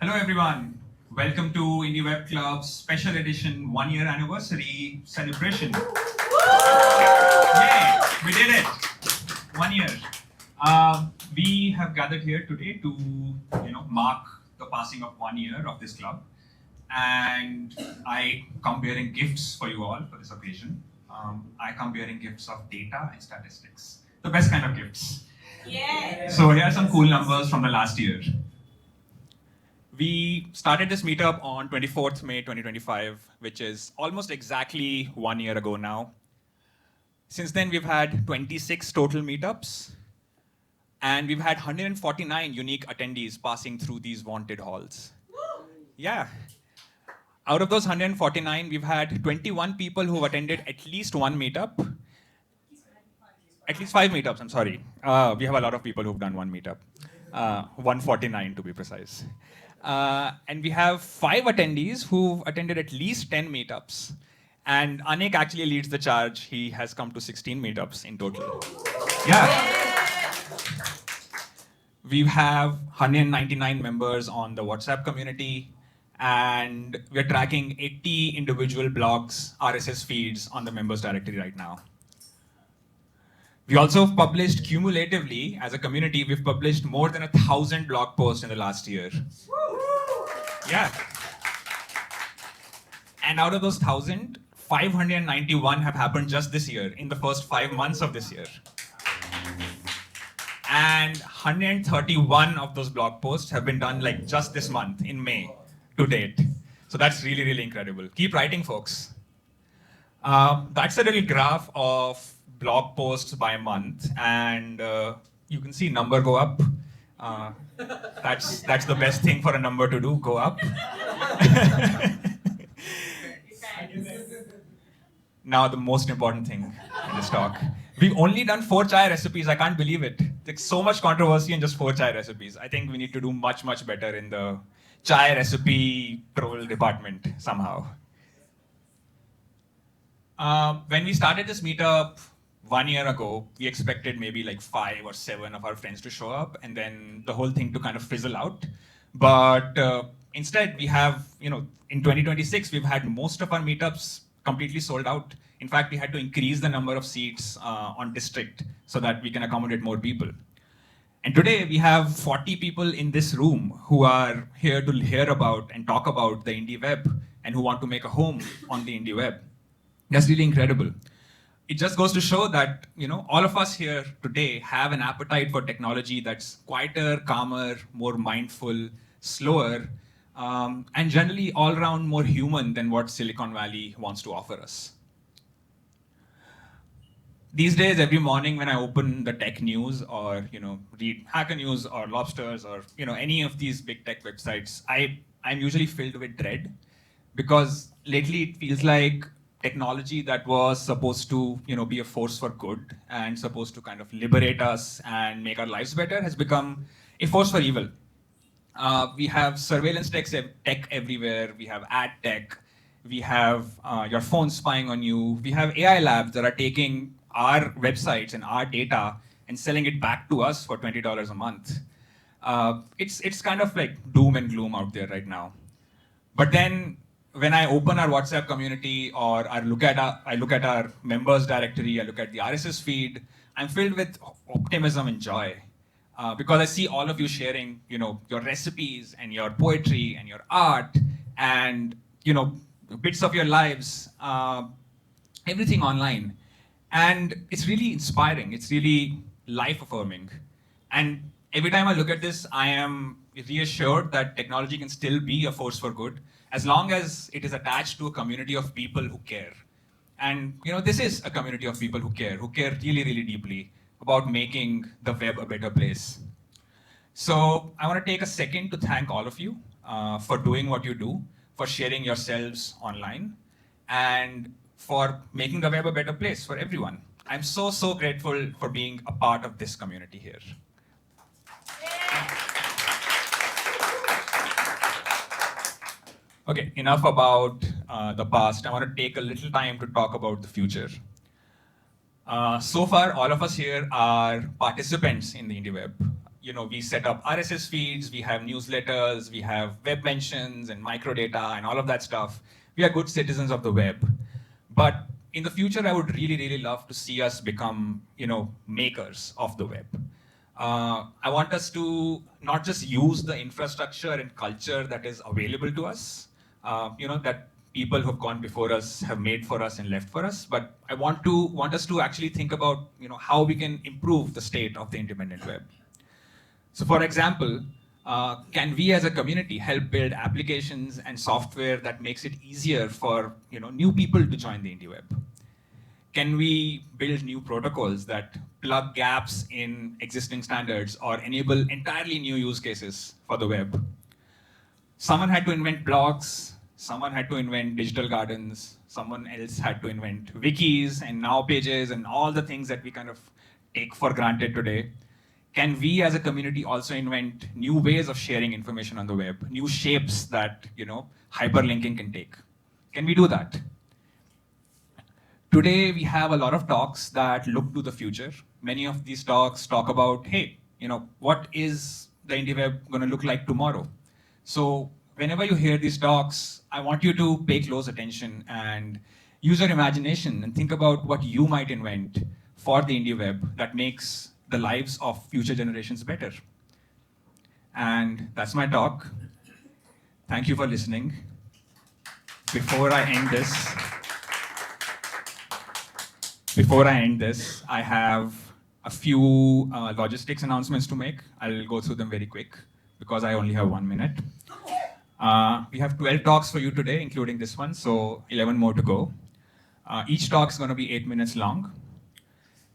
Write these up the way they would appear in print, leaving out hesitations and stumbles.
Hello everyone. Welcome to IndieWebClub's special edition 1-year anniversary celebration. Yay! We did it. 1 year. We have gathered here today to, mark the passing of 1 year of this club, and I come bearing gifts for you all for this occasion. I come bearing gifts of data and statistics, the best kind of gifts. Yeah. So here are some cool numbers from the last year. We started this meetup on 24th May 2025, which is almost exactly 1 year ago now. Since then, we've had 26 total meetups, and we've had 149 unique attendees passing through these vaunted halls. Yeah. Out of those 149, we've had 21 people who've attended at least one meetup. At least 5 meetups, I'm sorry. We have a lot of people who've done one meetup. 149 to be precise. And we have 5 attendees who've attended at least 10 meetups. And Anik actually leads the charge. He has come to 16 meetups in total. Yeah. We have 199 members on the WhatsApp community, and we're tracking 80 individual blogs, RSS feeds on the members directory right now. We also have published cumulatively, as a community, we've published more than 1,000 blog posts in the last year. Yeah. And out of those 1,000, 591 have happened just this year, in the first 5 months of this year. And 131 of those blog posts have been done like just this month, in May, to date. So that's really, really incredible. Keep writing, folks. That's a little graph of blog posts by month, and you can see number go up. That's the best thing for a number to do, go up. Now the most important thing in this talk. We've only done 4 chai recipes. I can't believe it. There's so much controversy in just 4 chai recipes. I think we need to do much, much better in the chai recipe troll department somehow. When we started this meetup 1 year ago, we expected maybe like 5 or 7 of our friends to show up, and then the whole thing to kind of fizzle out. But instead, we have, in 2026, we've had most of our meetups completely sold out. In fact, we had to increase the number of seats on district so that we can accommodate more people. And today, we have 40 people in this room who are here to hear about and talk about the indie web and who want to make a home on the indie web. That's really incredible. It just goes to show that, all of us here today have an appetite for technology that's quieter, calmer, more mindful, slower, and generally all around more human than what Silicon Valley wants to offer us. These days, every morning when I open the tech news or, read Hacker News or Lobsters or, any of these big tech websites, I'm usually filled with dread, because lately it feels like technology that was supposed to, be a force for good and supposed to kind of liberate us and make our lives better has become a force for evil. We have surveillance tech everywhere. We have ad tech. We have your phone spying on you. We have AI labs that are taking our websites and our data and selling it back to us for $20 a month. It's kind of like doom and gloom out there right now. But then when I open our WhatsApp community or I look at our members directory, I look at the RSS feed, I'm filled with optimism and joy. Because I see all of you sharing, your recipes and your poetry and your art and, bits of your lives, everything online. And it's really inspiring. It's really life-affirming. And every time I look at this, I am reassured that technology can still be a force for good, as long as it is attached to a community of people who care. And, this is a community of people who care really, really deeply about making the web a better place. So I want to take a second to thank all of you for doing what you do, for sharing yourselves online, and for making the web a better place for everyone. I'm so, so grateful for being a part of this community here. Okay, enough about the past. I want to take a little time to talk about the future. So far, all of us here are participants in the indie web. we set up RSS feeds, we have newsletters, we have web mentions and microdata and all of that stuff. We are good citizens of the web. But in the future, I would really, really love to see us become, makers of the web. I want us to not just use the infrastructure and culture that is available to us, that people who have gone before us have made for us and left for us, but I want us to actually think about, how we can improve the state of the independent web. So, for example, can we as a community help build applications and software that makes it easier for, new people to join the indie web? Can we build new protocols that plug gaps in existing standards or enable entirely new use cases for the web? Someone had to invent blogs, someone had to invent digital gardens, someone else had to invent wikis and now pages and all the things that we kind of take for granted today. Can we as a community also invent new ways of sharing information on the web, new shapes that, hyperlinking can take? Can we do that? Today, we have a lot of talks that look to the future. Many of these talks talk about, hey, what is the indie web going to look like tomorrow? So whenever you hear these talks, I want you to pay close attention and use your imagination and think about what you might invent for the indie web that makes the lives of future generations better. And that's my talk. Thank you for listening. Before I end this, I have a few logistics announcements to make. I'll go through them very quick because I only have 1 minute. We have 12 talks for you today, including this one, so 11 more to go. Each talk is going to be 8 minutes long.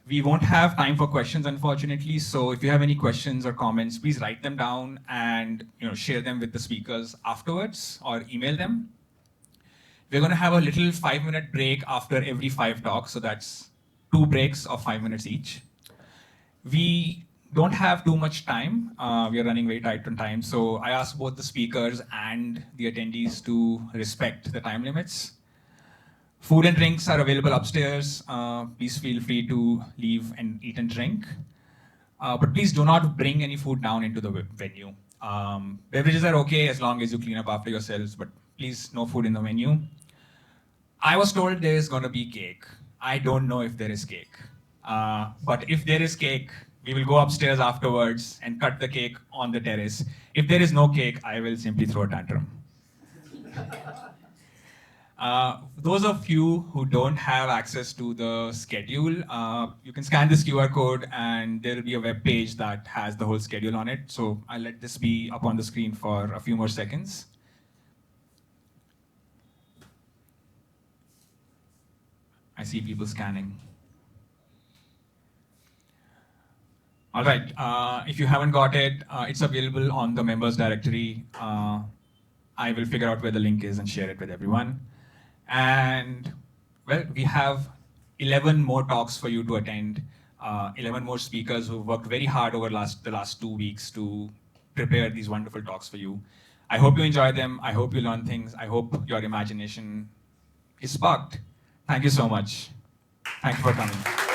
We won't have time for questions, unfortunately, so if you have any questions or comments, please write them down and share them with the speakers afterwards or email them. We're going to have a little 5-minute break after every 5 talks, so that's 2 breaks of 5 minutes each. We don't have too much time. We are running very tight on time, so I ask both the speakers and the attendees to respect the time limits. Food and drinks are available upstairs. Please feel free to leave and eat and drink. But please do not bring any food down into the venue. Beverages are okay as long as you clean up after yourselves, but please no food in the venue. I was told there is going to be cake. I don't know if there is cake. But if there is cake, we will go upstairs afterwards and cut the cake on the terrace. If there is no cake, I will simply throw a tantrum. Those of you who don't have access to the schedule, you can scan this QR code and there will be a web page that has the whole schedule on it. So I'll let this be up on the screen for a few more seconds. I see people scanning. All right, if you haven't got it, it's available on the members directory. I will figure out where the link is and share it with everyone. And well, we have 11 more talks for you to attend, 11 more speakers who worked very hard over the last 2 weeks to prepare these wonderful talks for you. I hope you enjoy them. I hope you learn things. I hope your imagination is sparked. Thank you so much. Thank you for coming.